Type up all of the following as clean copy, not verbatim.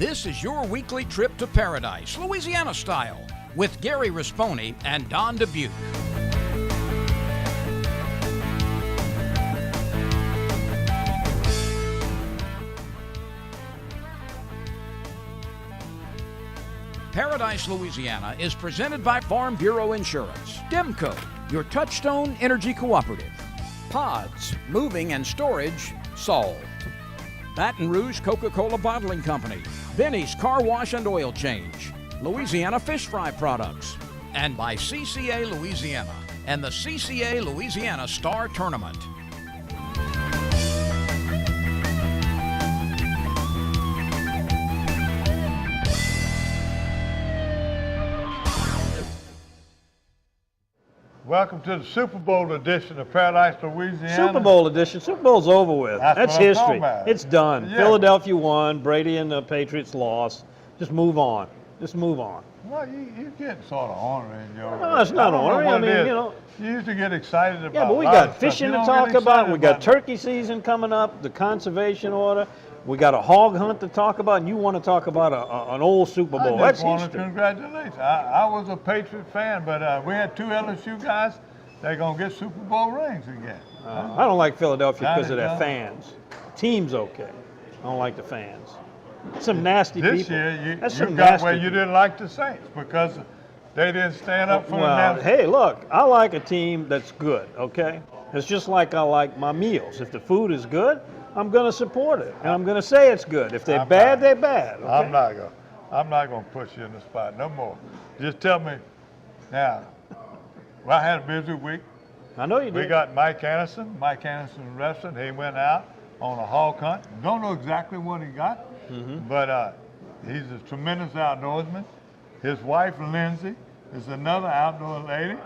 This is your weekly trip to paradise, Louisiana style, with Gary Risponi and Don Dubuque. Paradise, Louisiana is presented by Farm Bureau Insurance, Demco, your Touchstone Energy Cooperative, Pods, Moving and Storage, solved. Baton Rouge Coca-Cola Bottling Company, Benny's Car Wash and Oil Change, Louisiana Fish Fry Products, and by CCA Louisiana and the CCA Louisiana Star Tournament. Welcome to the Super Bowl edition of Paradise, Louisiana. Super Bowl edition. Super Bowl's over with. That's history. It's done. Yeah. Philadelphia won. Brady and the Patriots lost. Just move on. Just move on. Well, you get sort of ornery in your... No, it's not ornery. I mean, you know... You used to get excited about... Yeah, but we got fishing to talk about. We got turkey season coming up, the conservation order. We got a hog hunt to talk about, and you want to talk about an old Super Bowl. That's history. Congratulations. I was a Patriot fan, but we had two LSU guys. They're going to get Super Bowl rings again. I don't like Philadelphia because of their fans. Team's okay. I don't like the fans. Some nasty people. This year, you got where you didn't like the Saints because they didn't stand up for the national. Hey, look, I like a team that's good, okay? It's just like I like my meals. If the food is good, I'm going to support it, and I'm going to say it's good. If they're bad, they're bad. Okay? I'm not going to push you in the spot no more. Just tell me now. Well, I had a busy week. I know you did. We got Mike Anderson wrestling. He went out on a hog hunt. Don't know exactly what he got, but he's a tremendous outdoorsman. His wife, Lindsay, is another outdoor lady.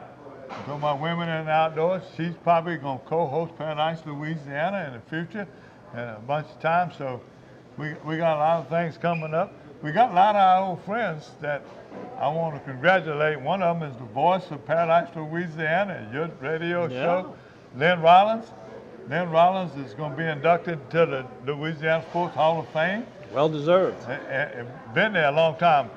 Talking about women in the outdoors. She's probably going to co-host Paradise, Louisiana in the future and a bunch of times. So we got a lot of things coming up. We got a lot of our old friends that I want to congratulate. One of them is the voice of Paradise, Louisiana, your radio show, Lynn Rollins. Lynn Rollins is going to be inducted to the Louisiana Sports Hall of Fame. Well deserved. Been there a long time.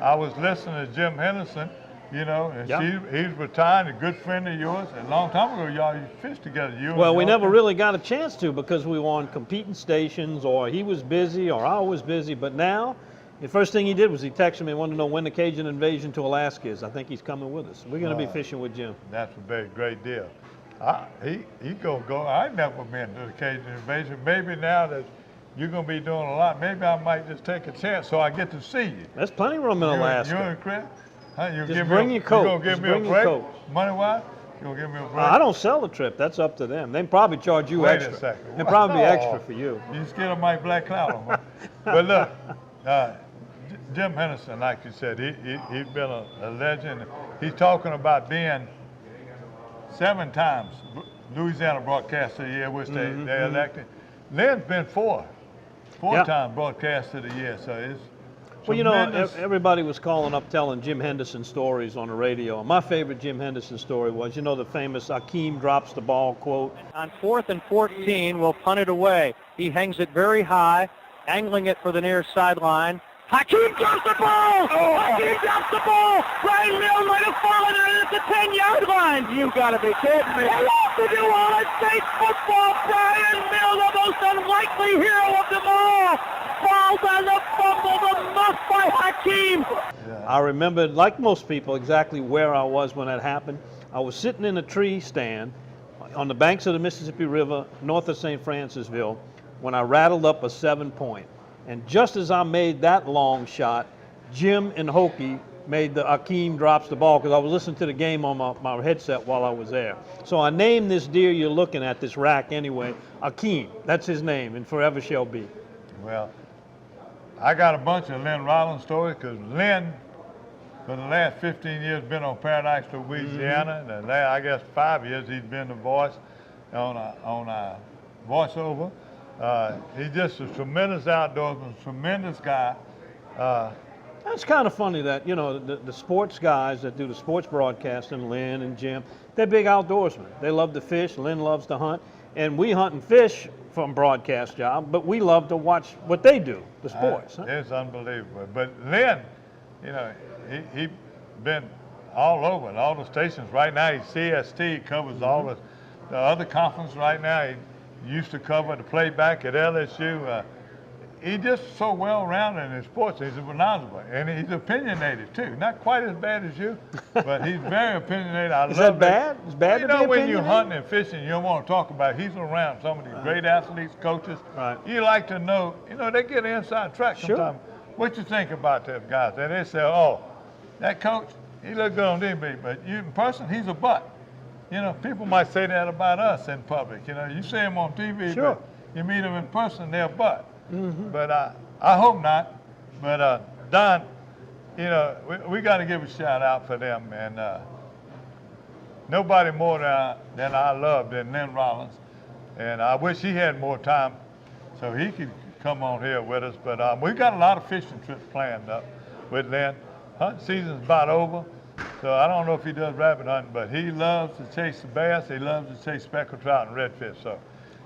I was listening to Jim Henderson. You know, and he's retired, a good friend of yours. A long time ago, y'all used to fish together. Well, we never really got a chance to because we were on competing stations, or he was busy, or I was busy. But now, the first thing he did was he texted me and wanted to know when the Cajun invasion to Alaska is. I think he's coming with us. We're going to be fishing with Jim. That's a great deal. He gonna go. I've never been to the Cajun invasion. Maybe now that you're going to be doing a lot, maybe I might just take a chance so I get to see you. There's plenty of room in Alaska. You and Chris? Huh, just bring your coat. You gonna give me a break? Money-wise? You gonna give me a break? I don't sell the trip. That's up to them. They probably charge you extra. Wait a second. They'll probably be extra for you. You scared of my black cloud on me. But look, Jim Henderson, like you said, he's been a legend. He's talking about being 7 times Louisiana Broadcaster of the Year, which they elected. Lynn's been 4 times Broadcaster of the Year, so it's well, you know, everybody was calling up telling Jim Henderson stories on the radio. My favorite Jim Henderson story was, you know, the famous Akeem drops the ball quote. On 4th and 14, we'll punt it away. He hangs it very high, angling it for the near sideline. Hakeem drops the ball! Oh. Hakeem drops the ball! Brian Mills might have fallen at the 10-yard line. You gotta be kidding me. He lost the New Orleans State football. Brian Mills, the most unlikely hero of them all, falls on the fumble, the muff by Hakeem. I remember, like most people, exactly where I was when that happened. I was sitting in a tree stand on the banks of the Mississippi River, north of St. Francisville, when I rattled up a 7-point. And just as I made that long shot, Jim and Hokie made the Akeem drops the ball, because I was listening to the game on my headset while I was there. So I named this deer you're looking at, this rack anyway, Akeem. That's his name, and forever shall be. Well, I got a bunch of Lynn Rollins stories, because Lynn, for the last 15 years, been on Paradise, Louisiana. And I guess 5 years he's been the voice on a voiceover. He's just a tremendous outdoorsman, tremendous guy. That's kind of funny that, you know, the sports guys that do the sports broadcasting, Lynn and Jim, they're big outdoorsmen. They love to fish. Lynn loves to hunt. And we hunt and fish from broadcast job, but we love to watch what they do, the sports. Huh? It's unbelievable. But Lynn, you know, he been all over, all the stations. Right now, he's CST, covers all the other conference right now. He used to cover the playback at LSU. He's just so well-rounded in his sports. He's knowledgeable, and he's opinionated too. Not quite as bad as you, but he's very opinionated. Is that bad? It's bad to be opinionated? When you're hunting and fishing, you don't want to talk about it. He's around some of these great athletes, coaches. Right. You like to know, they get an inside track sometimes. What you think about those guys? And they say, oh, that coach, he look good on TV, but you in person, he's a butt. People might say that about us in public. You see him on TV, but you meet him in person, they're a butt. But I hope not. But Don, we got to give a shout out for them, and nobody more than I love than Lynn Rollins, and I wish he had more time so he could come on here with us. But we've got a lot of fishing trips planned up with Lynn. Hunting season's about over, so I don't know if he does rabbit hunting, but he loves to chase the bass. He loves to chase speckled trout and redfish. So,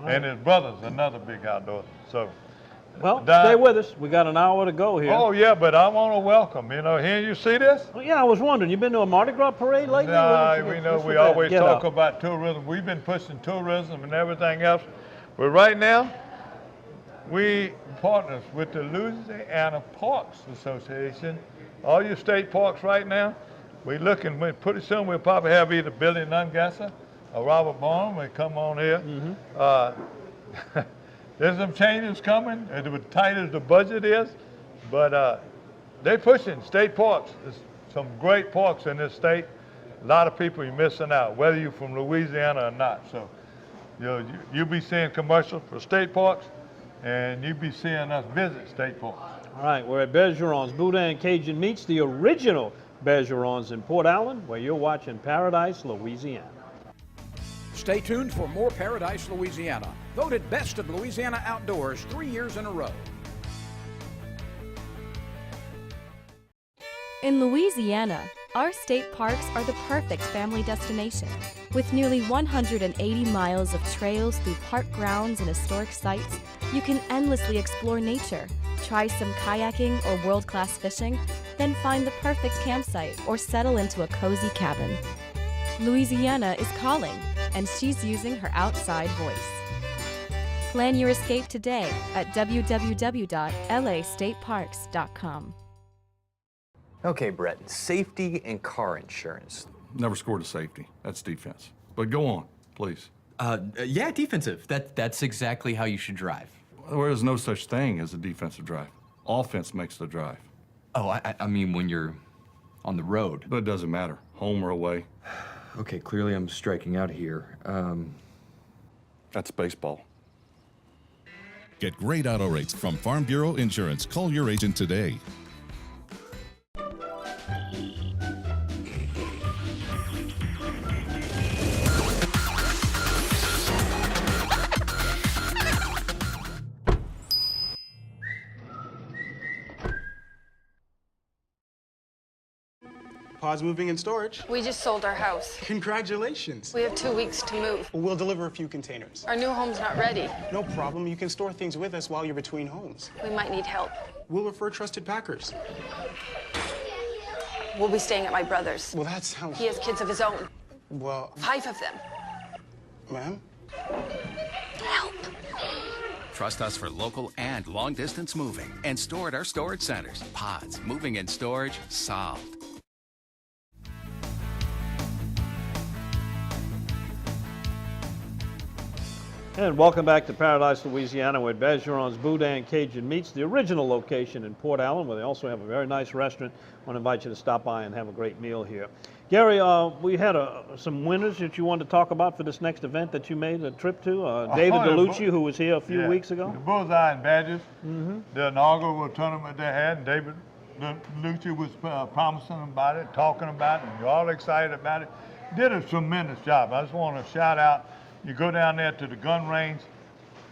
and his brother's another big outdoorsman. So. Well, stay with us. We got an hour to go here. Oh, yeah, but I want to welcome, here you see this? Well, yeah, I was wondering, you been to a Mardi Gras parade lately? We always talk about tourism. We've been pushing tourism and everything else. But right now, we partners with the Louisiana Parks Association. All your state parks right now, we're looking, pretty soon we'll probably have either Billy Nungasser or Robert Barnum. They come on here. There's some changes coming, as tight as the budget is, but they're pushing state parks. There's some great parks in this state. A lot of people are missing out, whether you're from Louisiana or not. So, you'll be seeing commercials for state parks, and you'll be seeing us visit state parks. All right, we're at Bergeron's Boudin Cajun Meats, the original Bergeron's in Port Allen, where you're watching Paradise, Louisiana. Stay tuned for more Paradise, Louisiana. Voted Best of Louisiana Outdoors 3 years in a row. In Louisiana, our state parks are the perfect family destination. With nearly 180 miles of trails through park grounds and historic sites, you can endlessly explore nature, try some kayaking or world-class fishing, then find the perfect campsite or settle into a cozy cabin. Louisiana is calling, and she's using her outside voice. Plan your escape today at www.lastateparks.com. Okay, Brett, safety and car insurance. Never scored a safety. That's defense. But go on, please. Yeah, defensive. That's exactly how you should drive. There is no such thing as a defensive drive. Offense makes the drive. Oh, I mean when you're on the road. But it doesn't matter, home or away. Okay, clearly I'm striking out here. That's baseball. Get great auto rates from Farm Bureau Insurance. Call your agent today. Pause moving and storage. We just sold our house. Congratulations. We have 2 weeks to move. We'll deliver a few containers. Our new home's not ready. No problem. You can store things with us while you're between homes. We might need help. We'll refer trusted packers. We'll be staying at my brother's. Well, that sounds... He has kids of his own. Well... 5 of them. Ma'am? Help. Trust us for local and long-distance moving and store at our storage centers. Pods, moving and storage, solved. And welcome back to Paradise, Louisiana, where Bergeron's Boudin Cajun Meats, the original location in Port Allen, where they also have a very nice restaurant. I want to invite you to stop by and have a great meal here. Gary, we had some winners that you wanted to talk about for this next event that you made a trip to. David DeLucci, who was here a few weeks ago. The Bullseye and Badgers, the inaugural tournament they had, and David DeLucci was promising about it, talking about it, and you're all excited about it. Did a tremendous job. I just want to shout out. You go down there to the gun range,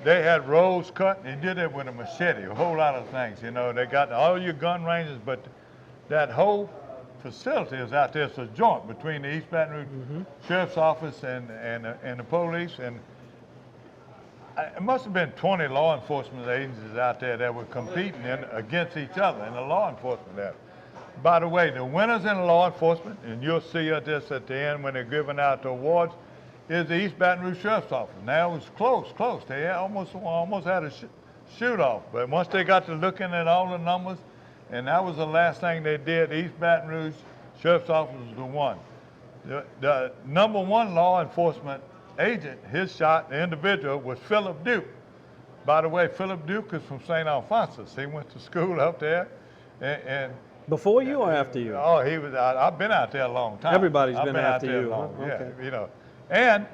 they had rows cut, and they did it with a machete, a whole lot of things. They got all your gun ranges, but that whole facility is out there. It's a joint between the East Baton Rouge Sheriff's Office and the police. And it must have been 20 law enforcement agencies out there that were competing against each other in the law enforcement area. By the way, the winners in law enforcement, and you'll see this at the end when they're giving out the awards, is the East Baton Rouge Sheriff's Office. Now it was close. They almost had a shoot-off, but once they got to looking at all the numbers, and that was the last thing they did, East Baton Rouge Sheriff's Office was the one. The number one law enforcement agent, the individual, was Philip Duke. By the way, Philip Duke is from St. Alphonsus. He went to school up there, and before you or after you? Oh, he was. I've been out there a long time. Everybody's been after out there you. long, Okay. Yeah, you know. And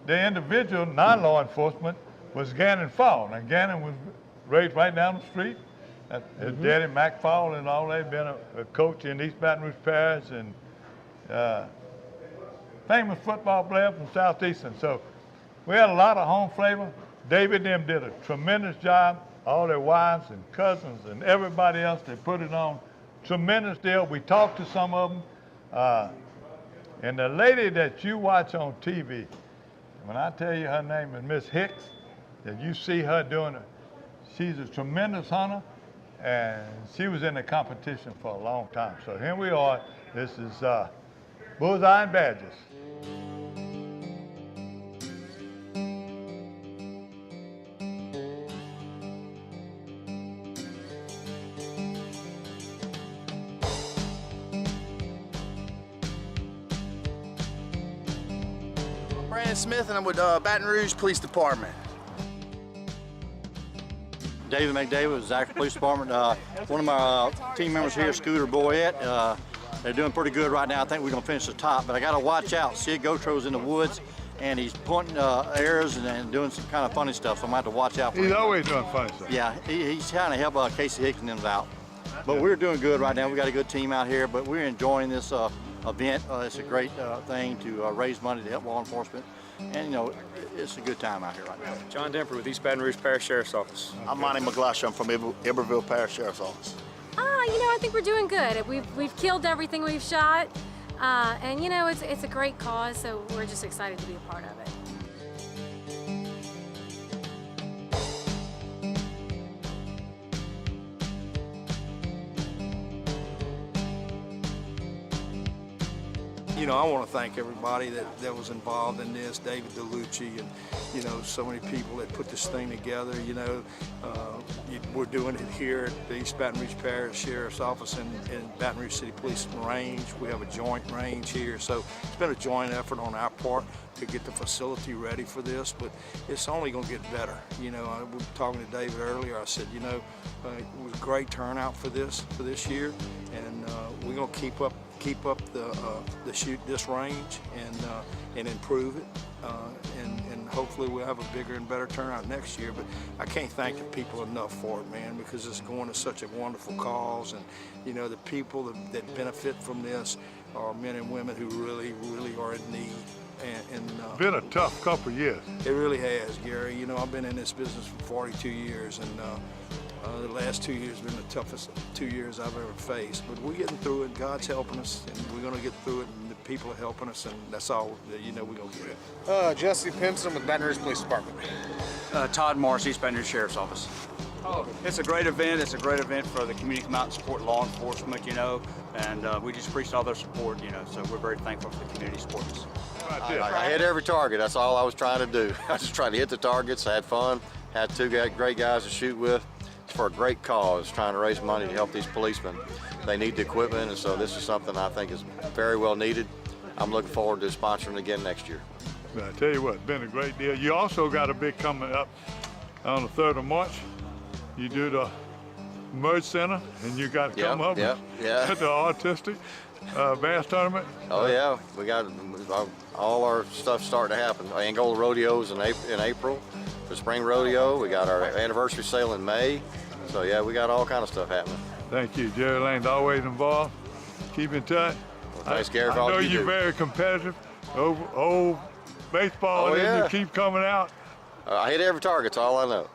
the individual, non-law enforcement, was Gannon Fall. And Gannon was raised right down the street. His daddy, Mac Fall, and all, they'd been a coach in East Baton Rouge Parish and famous football player from Southeastern. So we had a lot of home flavor. David and them did a tremendous job. All their wives and cousins and everybody else, they put it on. Tremendous deal. We talked to some of them. And the lady that you watch on TV, when I tell you her name is Miss Hicks, that you see her doing it, she's a tremendous hunter, and she was in the competition for a long time. So here we are. This is Bullseye and Badges. Smith, and I'm with Baton Rouge Police Department. David McDavid with Zachary Police Department. One of my team members here, Scooter Boyette. They're doing pretty good right now. I think we're going to finish the top, but I got to watch out. Sid Gotro's in the woods, and he's pointing arrows and doing some kind of funny stuff, so I'm going to have to watch out for him. He's always doing funny stuff. Yeah, he's trying to help Casey Hicks and them out. But we're doing good right now. We got a good team out here, but we're enjoying this event. It's a great thing to raise money to help law enforcement. And, you know, it's a good time out here right now. John Demper with East Baton Rouge Parish Sheriff's Office. I'm Monty McGlasher. I'm from Iberville Parish Sheriff's Office. You know, I think we're doing good. We've killed everything we've shot, and you know, it's a great cause, so we're just excited to be a part of it. You know, I want to thank everybody that was involved in this, David DeLucci, and, you know, so many people that put this thing together. You know, we're doing it here at the East Baton Rouge Parish Sheriff's Office and Baton Rouge City Police Range. We have a joint range here, so it's been a joint effort on our part to get the facility ready for this, but it's only going to get better. You know, I was talking to David earlier. I said, you know, it was a great turnout for this year, and we're going to keep up this range and improve it, and hopefully we'll have a bigger and better turnout next year. But I can't thank the people enough for it, man, because it's going to such a wonderful cause, and you know, the people that benefit from this are men and women who really are in need. Been a tough couple of years. It really has, Gary. You know, I've been in this business for 42 years, and the last 2 years have been the toughest 2 years I've ever faced. But we're getting through it. God's helping us, and we're going to get through it, and the people are helping us, and that's all, you know, we're going to get it. Jesse Pinson with Baton Rouge Police Department. Todd Morris, East Baton Rouge Sheriff's Office. It's a great event. It's a great event for the community to come out and support law enforcement, you know, and we just appreciate all their support, you know, so we're very thankful for the community supporting us. I hit every target. That's all I was trying to do. I was just trying to hit the targets. I had fun. Had two great guys to shoot with. It's for a great cause, trying to raise money to help these policemen. They need the equipment, and so this is something I think is very well needed. I'm looking forward to sponsoring again next year. I tell you what, it's been a great deal. You also got a big coming up on the 3rd of March. You do the Merge Center, and you got to come up at the Artistic Bass Tournament. Oh yeah, we got all our stuff starting to happen. Angola Rodeos in April, the Spring Rodeo. We got our anniversary sale in May. So yeah, we got all kind of stuff happening. Thank you. Jerry Lane's always involved. Keep in touch. Well, thanks, Gary, for all I know you you're do. very competitive. Old baseball, and you keep coming out. I hit every target, that's all I know.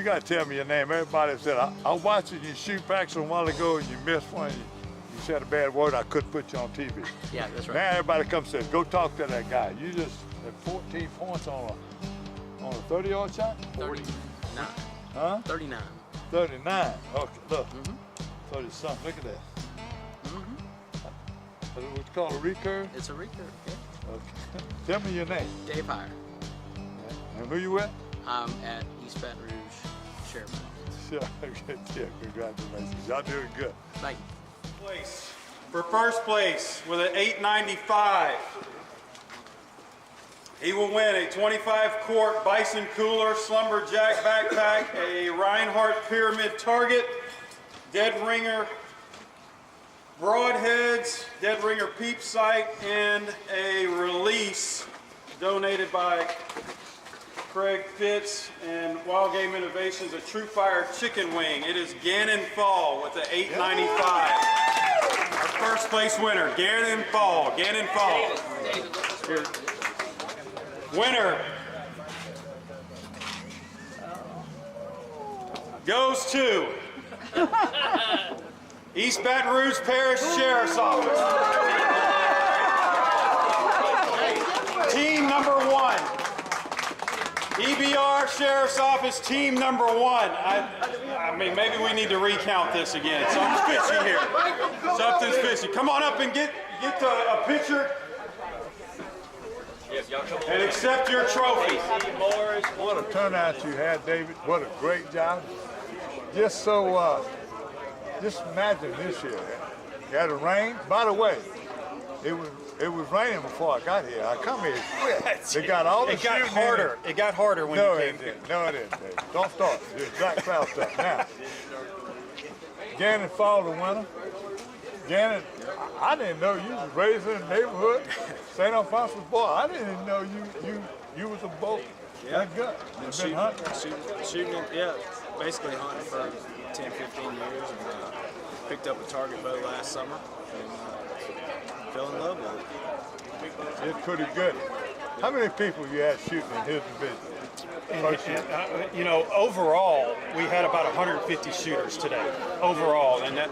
You got to tell me your name. Everybody said, I was watching you shoot practice a while ago and you missed one. You said a bad word, I couldn't put you on TV. Yeah, that's right. Now everybody comes and says, go talk to that guy. You just had 14 points on a 30-yard shot? 39. Huh? 39. 39. Okay, look. 30-something. Look at that. What you call a recurve? It's a recurve, yeah. Okay. Tell me your name. Dave Hire. And who you with? I'm at East Baton Rouge Sheriff's Office. Sure. Yeah, congratulations. Y'all doing good. Thank you. Place. For first place with an 895, he will win a 25-quart Bison Cooler Slumberjack backpack, a Reinhardt Pyramid target, Dead Ringer broadheads, Dead Ringer peep sight, and a release donated by Craig Fitz and Wild Game Innovations, a True Fire chicken wing. It is Gannon Fall with the 895. Our first place winner, Gannon Fall. Gannon Fall. Here. Winner goes to East Baton Rouge Parish Sheriff's Office. Team number 1. EBR Sheriff's Office, team number 1. I mean, maybe we need to recount this again. Something's fishy here. Something's fishy. Come on up and get a picture and accept your trophy. What a turnout you had, David. What a great job. Just so, just imagine this year. You had a rain. By the way, it was raining before I got here. I come here quick. They got all the shooting. It got harder when you came here. No, it didn't, David. Don't start. Just black cloud stuff. Now, Gannon Fall, the winner. Gannon, I didn't know you was raised in the neighborhood. St. Alphonsus boy. I didn't even know you was a bow. Yeah. That good. You've been shooting, yeah, basically hunting for 10, 15 years, and picked up a target bow last summer, and fell in love with it. It's pretty good. How many people you had shooting in his division? You know, overall, we had about 150 shooters today, overall, and that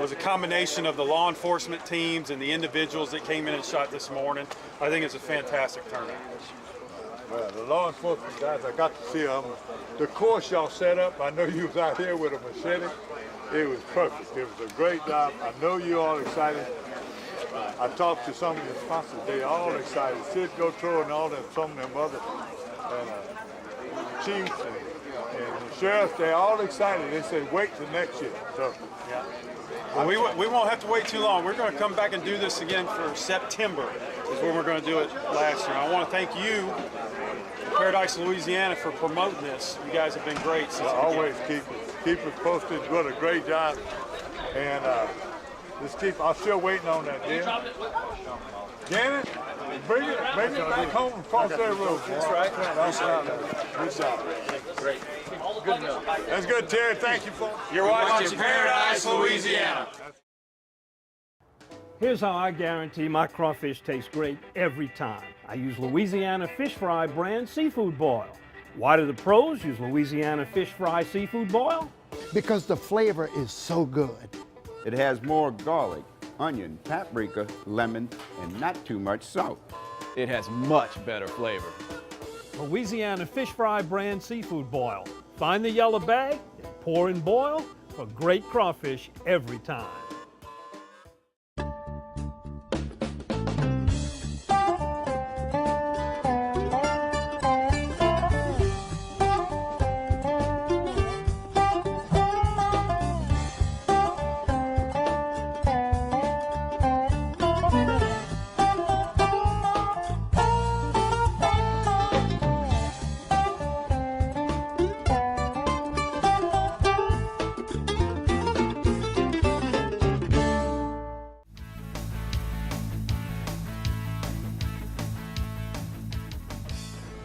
was a combination of the law enforcement teams and the individuals that came in and shot this morning. I think it's a fantastic turnout. Well, the law enforcement guys, I got to see them. The course y'all set up, I know you was out here with a machete. It was perfect. It was a great job. I know you're all excited. I talked to some of the sponsors. They're all excited. Sid Gotro and all them, some of them other chiefs and the sheriffs, they're all excited. They said, wait till next year. So, yeah. Well, we won't have to wait too long. We're going to come back and do this again for September is when we're going to do it last year. I want to thank you, Paradise, Louisiana, for promoting this. You guys have been great since the always keep us posted. What a great job. And just I'm still waiting on that deal. Gannon, bring it back home and cross that road. That's right. Good job. Great. Good enough. That's good, Terry. Thank you, folks. You're watching Paradise, Louisiana. Here's how I guarantee my crawfish tastes great every time. I use Louisiana Fish Fry brand seafood boil. Why do the pros use Louisiana Fish Fry seafood boil? Because the flavor is so good. It has more garlic, onion, paprika, lemon, and not too much salt. It has much better flavor. Louisiana Fish Fry brand seafood boil. Find the yellow bag, and pour and boil for great crawfish every time.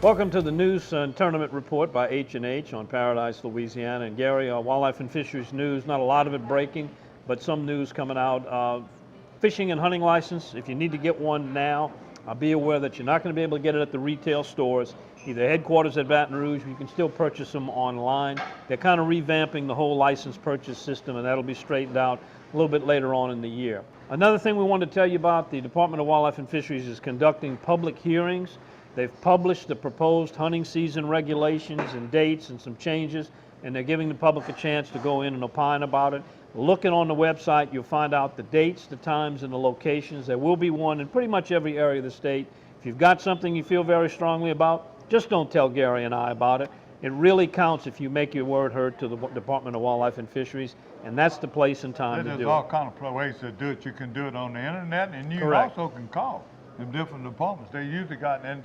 Welcome to the news and tournament report by H&H on Paradise, Louisiana. And Gary, wildlife and fisheries news, not a lot of it breaking, but some news coming out. Fishing and hunting license, if you need to get one now, Be aware that you're not going to be able to get it at the retail stores, either headquarters at Baton Rouge, you can still purchase them online. They're kind of revamping the whole license purchase system, and that'll be straightened out a little bit later on in the year. Another thing we wanted to tell you about, the Department of Wildlife and Fisheries is conducting public hearings. They've published the proposed hunting season regulations and dates and some changes, and they're giving the public a chance to go in and opine about it. Looking on the website, you'll find out the dates, the times, and the locations. There will be one in pretty much every area of the state. If you've got something you feel very strongly about, just don't tell Gary and I about it. It really counts if you make your word heard to the Department of Wildlife and Fisheries, and that's the place and time to do it. There's all kind of ways to do it. You can do it on the internet, and you Correct. also can call the different departments. They usually got in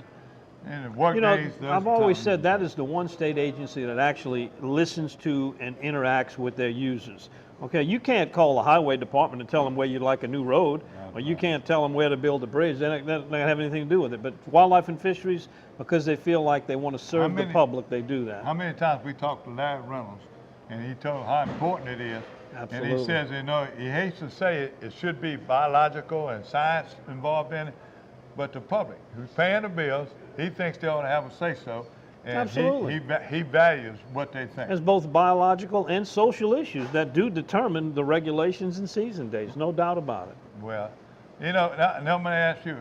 work You know, days. I've always said that is the one state agency that actually listens to and interacts with their users. Okay, you can't call the highway department and tell them where you'd like a new road, or you can't tell them where to build a bridge. They're not going to have anything to do with it. But Wildlife and Fisheries, because they feel like they want to serve the public, they do that. How many times we talked to Larry Reynolds, and he told how important it is. Absolutely. And he says, you know, he hates to say it should be biological and science involved in it, but the public who's paying the bills, he thinks they ought to have a say-so. And Absolutely. he values what they think. There's both biological and social issues that do determine the regulations and season days, no doubt about it. Well, you know, now I'm going to ask you,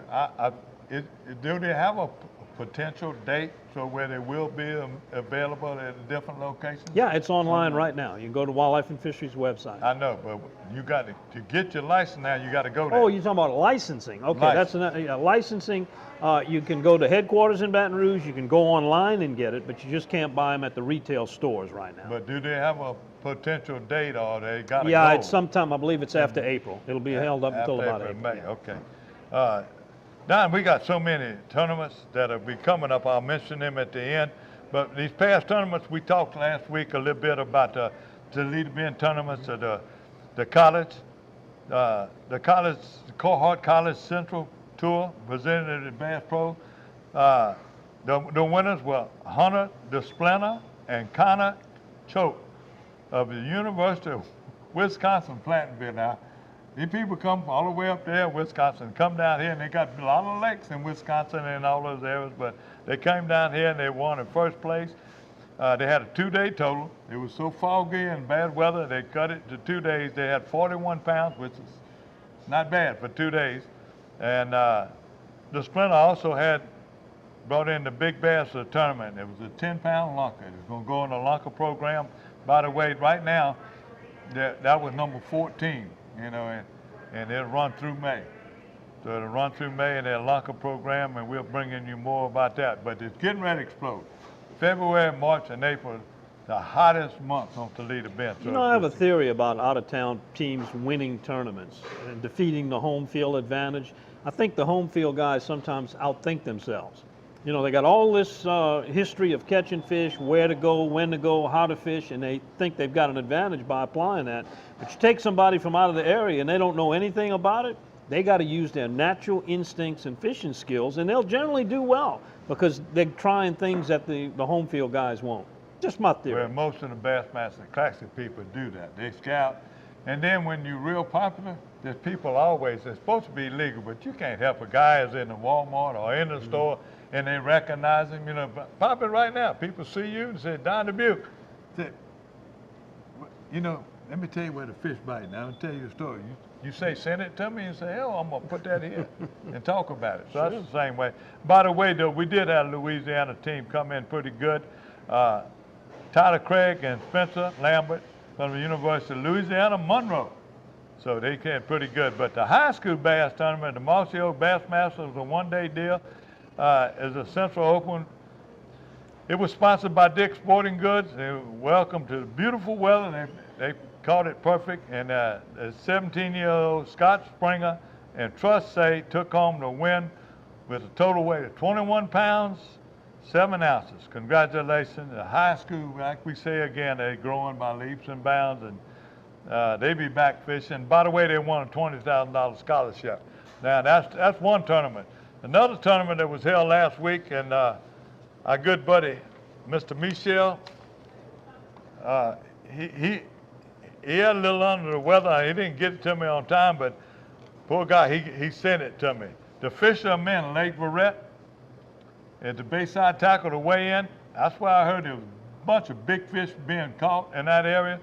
do they have a potential date so where they will be available at different locations? Yeah, it's online right now. You can go to Wildlife and Fisheries website. I know, but you got to get your license now, you got to go there. Oh, you're talking about licensing. Okay, that's licensing. You can go to headquarters in Baton Rouge. You can go online and get it, but you just can't buy them at the retail stores right now. But do they have a potential date, or they got to go? Yeah, it's sometime, I believe it's after April. It'll be held up until about April. May. Okay. Don, we got so many tournaments that will be coming up. I'll mention them at the end. But these past tournaments, we talked last week a little bit about the Toledo Bend tournaments, the college, Cohort College Central Tour presented at Bass Pro. The winners were Hunter DeSplena and Connor Choate of the University of Wisconsin-Platteville. Now, these people come all the way up there, Wisconsin, come down here, and they got a lot of lakes in Wisconsin and all those areas, but they came down here and they won in first place. They had a 2-day total. It was so foggy and bad weather, they cut it to 2 days. They had 41 pounds, which is not bad for 2 days. And the Splinter also brought in the big bass of the tournament. It was a 10-pound lunker. It was going to go in the lunker program. By the way, right now, that was number 14, you know, and it'll run through May. So it'll run through May in their lunker program, and we'll bring in you more about that. But it's getting ready to explode. February, March, and April, the hottest months on Toledo Bend. You know, I have a theory about out-of-town teams winning tournaments and defeating the home field advantage. I think the home field guys sometimes outthink themselves. You know, they got all this history of catching fish, where to go, when to go, how to fish, and they think they've got an advantage by applying that. But you take somebody from out of the area and they don't know anything about it, they got to use their natural instincts and fishing skills, and they'll generally do well because they're trying things that the home field guys won't. Just my theory. Well, most of the Bassmaster Classic people do that. They scout, and then when you're real popular, there's people always, it's supposed to be legal, but you can't help a guy who's in the Walmart or in the store and they recognize him, you know, popular right now. People see you and say, Don Dubuque. Say, you know, let me tell you where the fish bite. Now, I'll tell you a story. You say, send it to me, and say, hell, I'm going to put that here and talk about it. So that's the same way. By the way, though, we did have a Louisiana team come in pretty good. Tyler Craig and Spencer Lambert from the University of Louisiana, Monroe. So they came pretty good. But the high school bass tournament, the Mossy Oak Bassmasters, was a one-day deal. Is a Central Open. It was sponsored by Dick's Sporting Goods. They were welcome to the beautiful weather. They caught it perfect. And a 17-year-old Scott Springer and Trust Say took home the win with a total weight of 21 pounds, 7 ounces. Congratulations. The high school, like we say again, they're growing by leaps and bounds, and they be back fishing. By the way, they won a $20,000 scholarship. Now, that's one tournament. Another tournament that was held last week, and our good buddy, Mr. Michel, he had a little under the weather. He didn't get it to me on time, but poor guy, he sent it to me. the fishermen, Lake Verret, at the Bayside Tackle to weigh in. That's where I heard there was a bunch of big fish being caught in that area.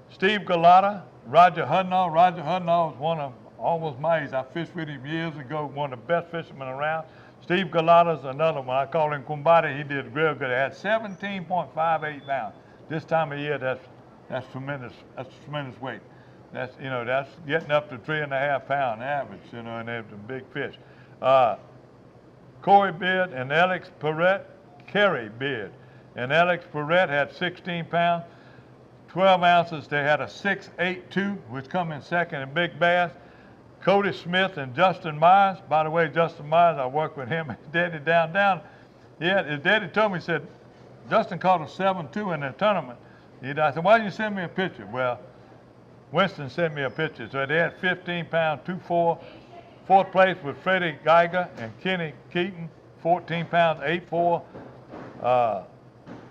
Steve Galata, Roger Hudnall. Roger Hudnall was one of almost my age. I fished with him years ago, one of the best fishermen around. Steve Galata's another one. I call him Kumbati. He did real good. He had 17.58 pounds. This time of year, that's tremendous. That's a tremendous weight. That's that's getting up to 3.5 pound average. And they're the big fish. Corey Beard and Alex Perrette, Kerry Beard, and Alex Perrette had 16 pounds, 12 ounces. They had a 6.82, which come in second in big bass. Cody Smith and Justin Myers. By the way, Justin Myers, I worked with him. His daddy down. Yeah, his daddy told me, he said, Justin caught a 7.2 in the tournament. I said, why didn't you send me a picture? Well, Winston sent me a picture. So they had 15 pounds, 2.4. Fourth place was Freddie Geiger and Kenny Keaton, 14 pounds, 8.4.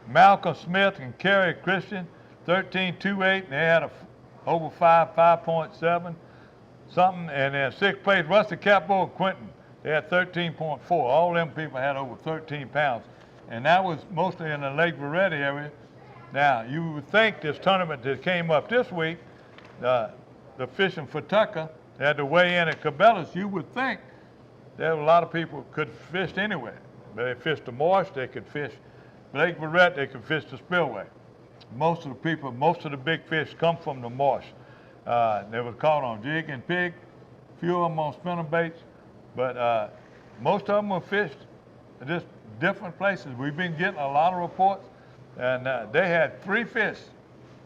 Malcolm Smith and Kerry Christian, 13.28. They had over 5.7 something. And then sixth place, Rusty Capo and Quentin. They had 13.4. All them people had over 13 pounds. And that was mostly in the Lake Verret area. Now, you would think this tournament that came up this week, the fishing for Tucker, they had to weigh in at Cabela's. You would think there were a lot of people could fish anywhere. They fished the marsh, they could fish Lake Verret, they could fish the spillway. Most of the big fish come from the marsh. They were caught on jig and pig, few of them on spinner baits, but most of them were fished at just different places. We've been getting a lot of reports, and they had 3 fish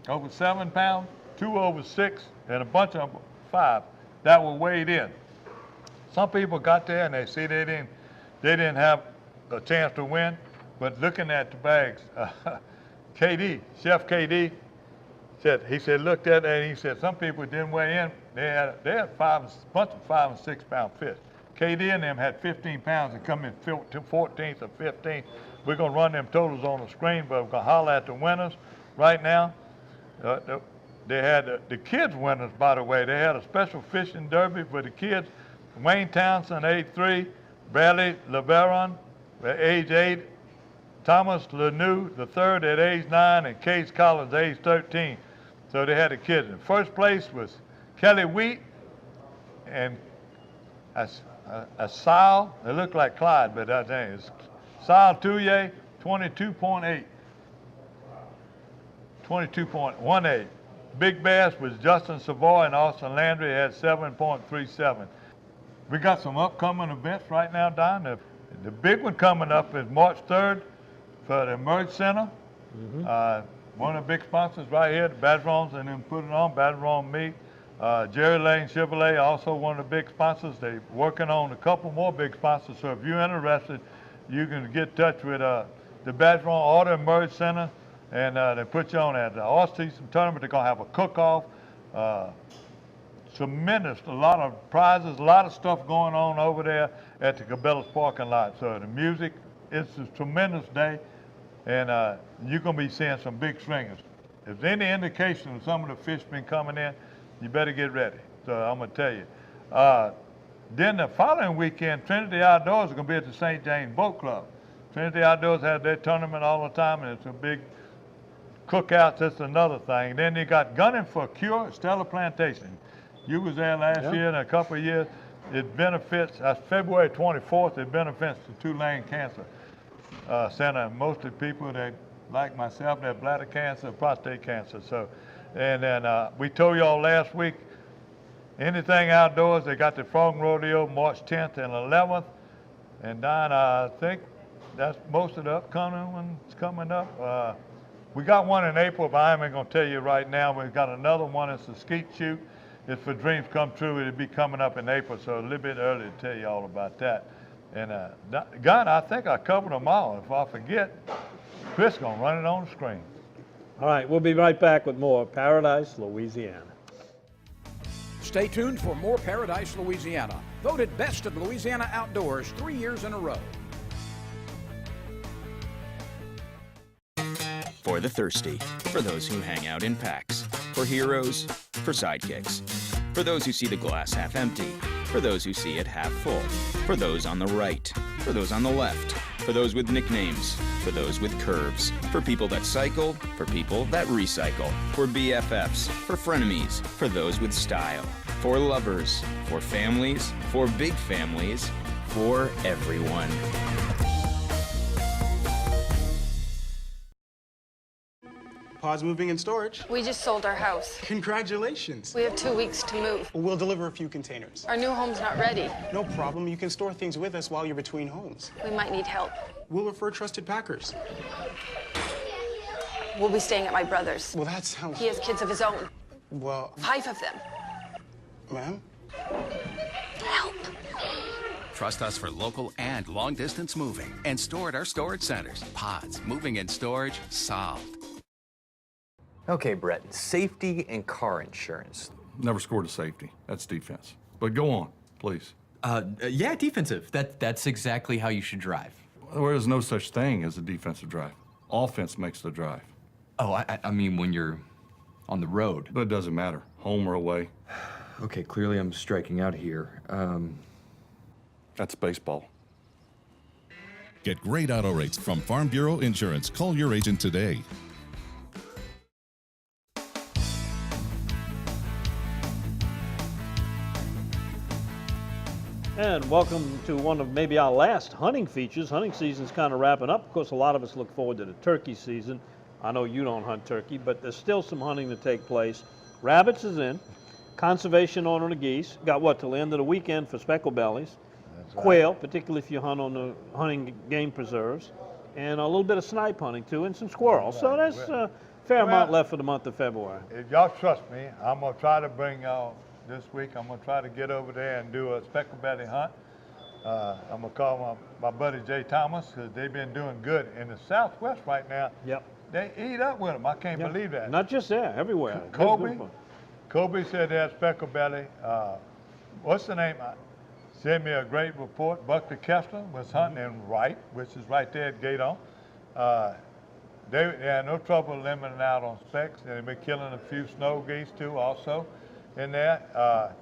over 7 pounds, 2 over 6, and a bunch of them 5 that were weighed in. Some people got there and they see they didn't have a chance to win, but looking at the bags, Chef KD looked at it and he said some people didn't weigh in. They had a bunch of 5 and 6 pound fish. KD and them had 15 pounds and come in 14th or 15th. We're gonna run them totals on the screen, but we're gonna holler at the winners right now. They had the kids winners, by the way. They had a special fishing derby for the kids. Wayne Townsend, age 3, Bradley LeBaron, at age 8, Thomas Lanou, the third, at age 9, and Case Collins, age 13. So they had the kids. In first place was Kelly Wheat and Asile. They look like Clyde, but that's name is Sal Touye, 22.8. 22.18. Big bass was Justin Savoy and Austin Landry at 7.37. We got some upcoming events right now, Don. The big one coming up is March 3rd for the Merge Center. One of the big sponsors right here, the Badrons, and then put it on, Badron Meat. Jerry Lane Chevrolet, also one of the big sponsors. They're working on a couple more big sponsors, so if you're interested, you can get in touch with the Badron Auto Merge Center, and they put you on at the all-season tournament. They're going to have a cook-off. Tremendous, a lot of prizes, a lot of stuff going on over there at the Cabela's parking lot. So the music, it's a tremendous day, and you're going to be seeing some big stringers. If there's any indication of some of the fish been coming in, you better get ready. So I'm going to tell you. Then the following weekend, Trinity Outdoors is going to be at the St. James Boat Club. Trinity Outdoors has their tournament all the time, and it's a big cookout. That's another thing. Then you got Gunning for a Cure at Stella Plantation. You was there last year and a couple of years. It benefits, that's February 24th, it benefits the Tulane Cancer Center. Mostly people that, like myself, that have bladder cancer, prostate cancer. So, and then we told y'all last week, anything outdoors, they got the Frog Rodeo March 10th and 11th. And Don, I think that's most of the upcoming ones coming up. We got one in April, but I ain't going to tell you right now. We've got another one, it's a skeet shoot. It's for Dreams Come True. It'll be coming up in April, so a little bit early to tell you all about that. And God, I think I covered them all. If I forget, Chris gonna run it on the screen. All right, we'll be right back with more Paradise, Louisiana. Stay tuned for more Paradise, Louisiana. Voted Best of Louisiana Outdoors 3 years in a row. For the thirsty, for those who hang out in packs, for heroes, for sidekicks, for those who see the glass half empty, for those who see it half full, for those on the right, for those on the left, for those with nicknames, for those with curves, for people that cycle, for people that recycle, for BFFs, for frenemies, for those with style, for lovers, for families, for big families, for everyone. Pause moving and storage. We just sold our house. Congratulations. We have 2 weeks to move. We'll deliver a few containers. Our new home's not ready. No problem. You can store things with us while you're between homes. We might need help. We'll refer trusted packers. We'll be staying at my brother's. Well, that sounds... He has kids of his own. Well... 5 of them. Ma'am? Help. Trust us for local and long-distance moving and store at our storage centers. Pods, moving and storage, solved. Okay, Brett, safety and car insurance. Never scored a safety. That's defense. But go on, please. Yeah, defensive. That's exactly how you should drive. There is no such thing as a defensive drive. Offense makes the drive. Oh, I mean when you're on the road. But it doesn't matter, home or away. Okay, clearly I'm striking out here. That's baseball. Get great auto rates from Farm Bureau Insurance. Call your agent today. And welcome to one of maybe our last hunting features. Hunting season's kind of wrapping up. Of course, a lot of us look forward to the turkey season. I know you don't hunt turkey, but there's still some hunting to take place. Rabbits is in. Conservation order the geese. Got what, till the end of the weekend for speckled bellies. That's right. Quail, particularly if you hunt on the hunting game preserves. And a little bit of snipe hunting too, and some squirrels. So there's a fair amount left for the month of February. If y'all trust me, I'm going to try to bring y'all this week. I'm going to try to get over there and do a speckled belly hunt. I'm going to call my buddy Jay Thomas, because they've been doing good in the Southwest right now. Yep. They eat up with them. I can't believe that. Not just there, everywhere. Kobe said they had speckled belly. What's the name? Sent me a great report. Buckley Kessler was hunting in Wright, which is right there at Gaydon. They had no trouble limiting out on specks, and they've been killing a few snow geese too also in there.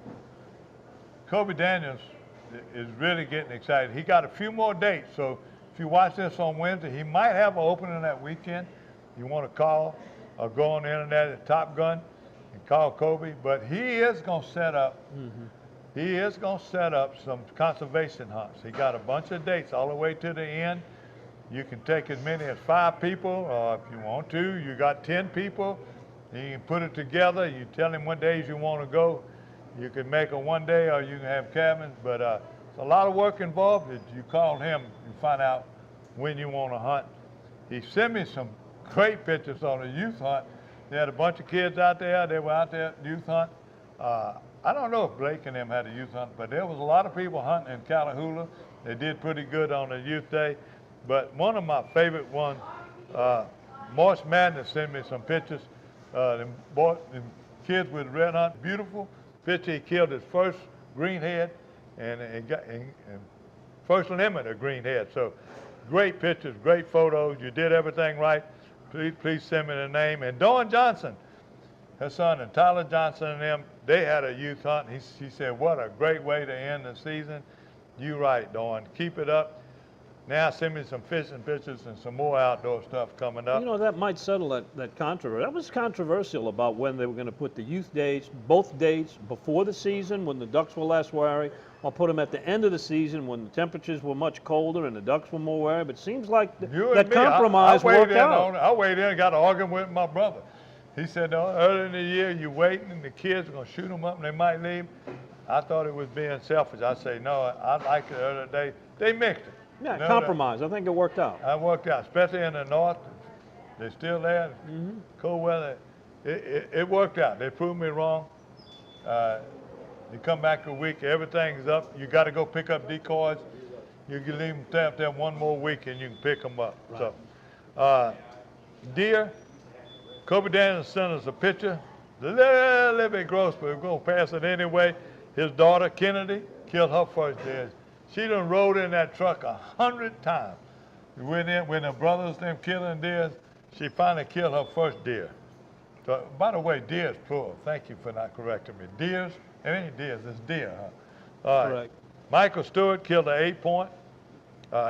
Kobe Daniels is really getting excited. He got a few more dates, so if you watch this on Wednesday, he might have an opening that weekend. You want to call or go on the internet at Top Gun and call Kobe, but he is going to set up. He is going to set up some conservation hunts. He got a bunch of dates all the way to the end. You can take as many as 5 people, or if you want to, you got 10 people. You can put it together. You tell him what days you want to go. You can make a one day, or you can have cabins, but it's a lot of work involved. You call him, you find out when you want to hunt. He sent me some great pictures on a youth hunt. They had a bunch of kids out there. They were out there at youth hunt. I don't know if Blake and them had a youth hunt, but there was a lot of people hunting in Callahoola. They did pretty good on the youth day. But one of my favorite ones, March Madness sent me some pictures. Them kids with red hunt, beautiful picture. He killed his first greenhead and first limit of greenhead. So great pictures, great photos. You did everything right. Please send me the name. And Dawn Johnson, her son, and Tyler Johnson and them, they had a youth hunt. She said, what a great way to end the season. You right, Dawn. Keep it up. Now send me some fishing pictures and some more outdoor stuff coming up. You know, that might settle that controversy. That was controversial about when they were going to put the youth dates, both dates before the season when the ducks were less wary, or put them at the end of the season when the temperatures were much colder and the ducks were more wary. But it seems like that compromise worked out. I weighed in and got an argument with my brother. He said, no, early in the year, you're waiting and the kids are going to shoot them up and they might leave. I thought it was being selfish. I say, no, I like it early day. They mixed it. Yeah, compromise. I think it worked out. It worked out, especially in the north. They're still there. Cold weather. It worked out. They proved me wrong. You come back a week, everything's up. You got to go pick up decoys. You can leave them up there one more week and you can pick them up. Right. So, deer. Kobe Daniels sent us a picture. A little bit gross, but we're going to pass it anyway. His daughter, Kennedy, killed her first deer. She done rode in that truck 100 times. We went in when the brothers them killing deer. She finally killed her first deer. So, by the way, deer is plural. Thank you for not correcting me. Deers, it ain't deers, it's deer, huh? All right. Correct. Michael Stewart killed an 8-point.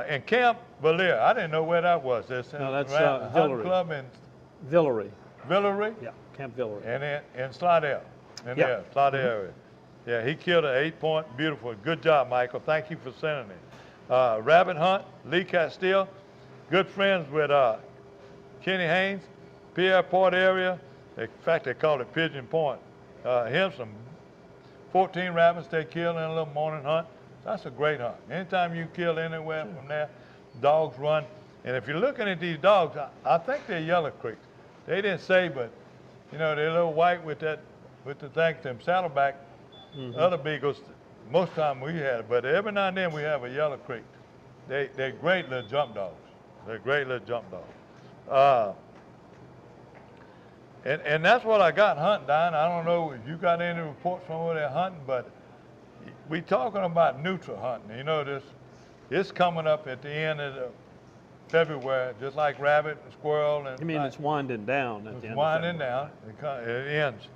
In Camp Valier, I didn't know where that was. It's No, that's Hunting Villeray. Club in Villeray. Villeray? Yeah, Camp Villeray. And in Slidell. In Yeah. there, Slidell area. Yeah, he killed an 8-point. Beautiful. Good job, Michael. Thank you for sending it. Rabbit hunt, Lee Castile. Good friends with Kenny Haynes, Pierreport area. In fact, they call it Pigeon Point. Him some 14 rabbits they killed in a little morning hunt. That's a great hunt. Anytime you kill anywhere from there, dogs run. And if you're looking at these dogs, I think they're Yellow Creek. They didn't say, but you know, they're a little white with the thing, them saddleback. Other beagles, most time we had it, but every now and then we have a Yellow Creek. They're great little jump dogs. They're great little jump dogs. And that's what I got hunting, Don. I don't know if you got any reports from where they're hunting, but we talking about neutral hunting. You know, it's coming up at the end of February, just like rabbit, squirrel, and You mean it's winding down at the end winding of down. It ends.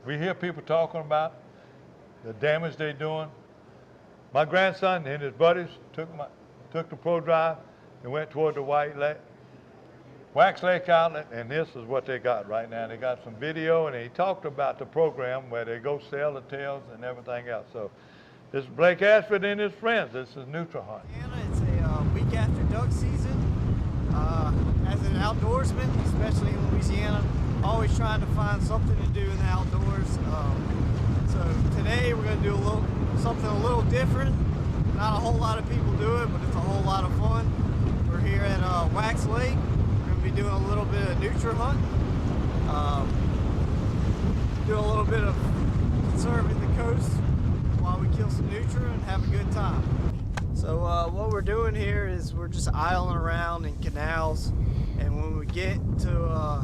We hear people talking about the damage they're doing. My grandson and his buddies took the pro drive and went toward the Wax Lake outlet, and this is what they got right now. They got some video, and he talked about the program where they go sell the tails and everything else. So this is Blake Ashford and his friends. This is Neutral Hunt. It's a week after duck season. As an outdoorsman, especially in Louisiana, always trying to find something to do in the outdoors. So today we're going to do something a little different. Not a whole lot of people do it, but it's a whole lot of fun. We're here at Wax Lake. We're going to be doing a little bit of neutral hunt. Do a little bit of conserving the coast while we kill some nutria and have a good time. So what we're doing here is we're just idling around in canals, and when we get to a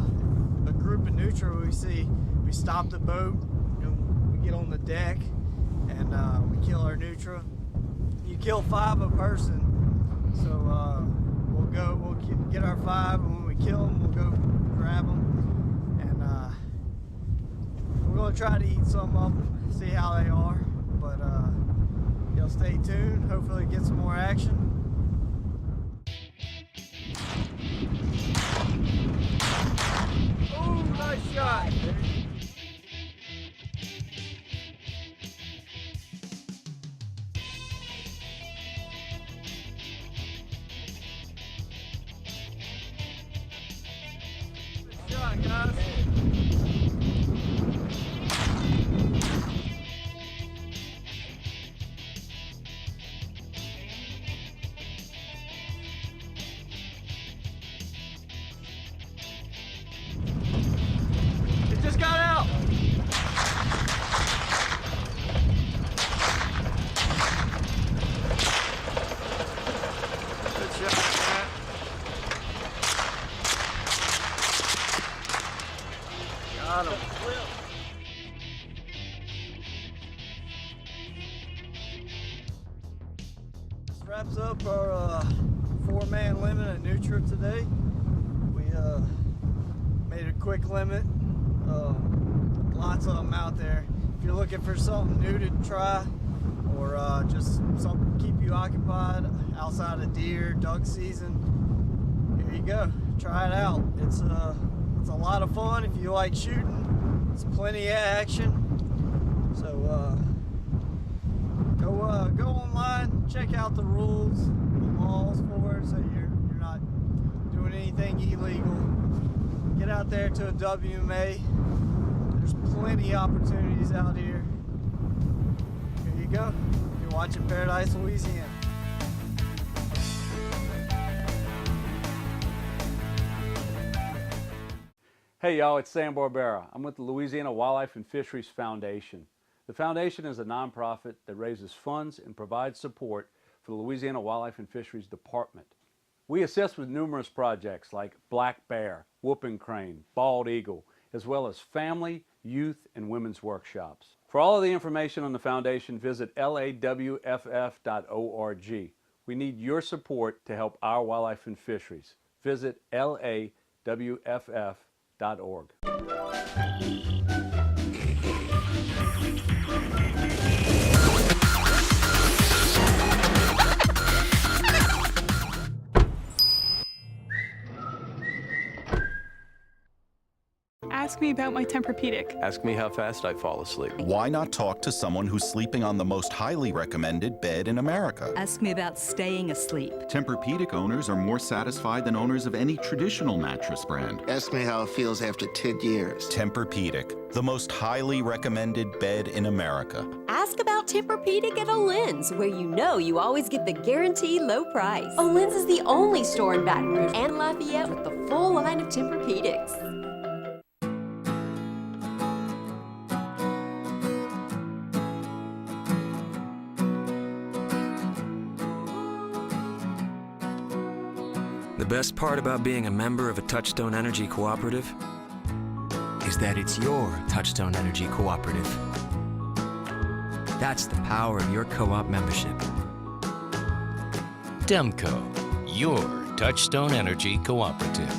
group of nutria we stop the boat, and we get on the deck, and we kill our nutria. You kill 5 a person, so we'll get our 5, and when we kill them, we'll go grab them, and we're going to try to eat some of them, see how they are, but you'll stay tuned, hopefully get some more action. Oh, nice shot! Good shot, guys. It just got out. Good shot, Matt. Got him. This wraps up our 4-man limit at nutria today. We made a quick limit. Lots of them out there. If you're looking for something new to try, or just something to keep you occupied outside of deer, duck season, here you go. Try it out. It's a lot of fun if you like shooting. It's plenty of action. So go online, check out the rules, the laws for it, so you're not doing anything illegal. Get out there to a WMA. There's plenty of opportunities out here. Here you go. You're watching Paradise, Louisiana. Hey y'all, it's Sam Barbera. I'm with the Louisiana Wildlife and Fisheries Foundation. The foundation is a nonprofit that raises funds and provides support for the Louisiana Wildlife and Fisheries Department. We assist with numerous projects like black bear, whooping crane, bald eagle, as well as family, youth, and women's workshops. For all of the information on the foundation, visit lawff.org. We need your support to help our wildlife and fisheries. Visit lawff.org. Ask me about my Tempur-Pedic. Ask me how fast I fall asleep. Why not talk to someone who's sleeping on the most highly recommended bed in America? Ask me about staying asleep. Tempur-Pedic owners are more satisfied than owners of any traditional mattress brand. Ask me how it feels after 10 years. Tempur-Pedic, the most highly recommended bed in America. Ask about Tempur-Pedic at Olin's, where you know you always get the guaranteed low price. Olin's is the only store in Baton Rouge and Lafayette with the full line of Tempur-Pedics. The best part about being a member of a Touchstone Energy Cooperative is that it's your Touchstone Energy Cooperative. That's the power of your co-op membership. Demco, your Touchstone Energy Cooperative.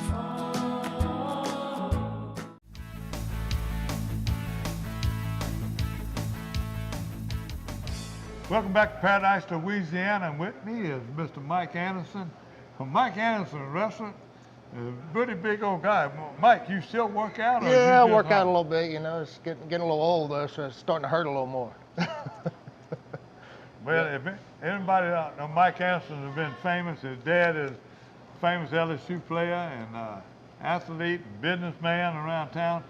Welcome back to Paradise, Louisiana, and with me is Mr. Mike Anderson from Mike Anderson Restaurant. A pretty big old guy. Mike, you still work out? Or Yeah, I work out a little bit. You know, it's getting a little old though, so it's starting to hurt a little more. Well, if anybody out know, Mike Anderson has been famous. His dad is a famous LSU player and athlete, and businessman around town.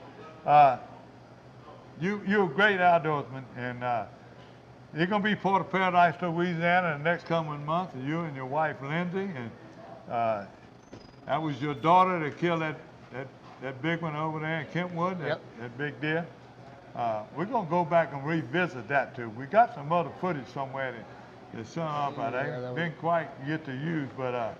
You're a great outdoorsman, and you're going to be part of Paradise, Louisiana in the next coming month. You and your wife, Lindsay, and that was your daughter that killed that big one over there in Kentwood, that big deer. We're going to go back and revisit that too. We got some other footage somewhere that's showing up. I didn't quite get to use, but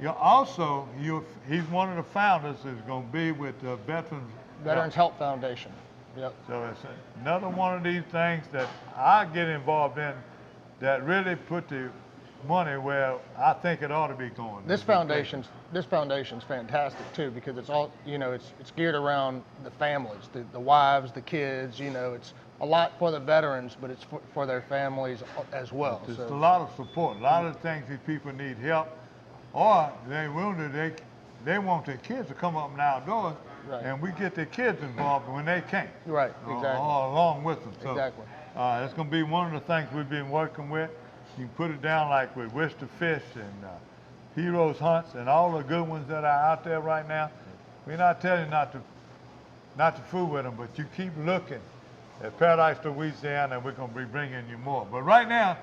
he's one of the founders that's going to be with the Veterans Health Foundation. Yep. So it's another one of these things that I get involved in that really put the money where I think it ought to be going. This foundation's fantastic too, because it's all, you know, it's geared around the families, the wives, the kids. You know, it's a lot for the veterans, but it's for their families as well. It's a lot of support. A lot of things these people need help, or they wounded. They want their kids to come up and outdoors, and we get their kids involved when they can't. Right, exactly. Along with them. So, exactly. It's going to be one of the things we've been working with. You can put it down like with Wish to Fish and Heroes Hunts and all the good ones that are out there right now. We're not telling you not to fool with them, but you keep looking at Paradise, Louisiana, and we're going to be bringing you more. But right now,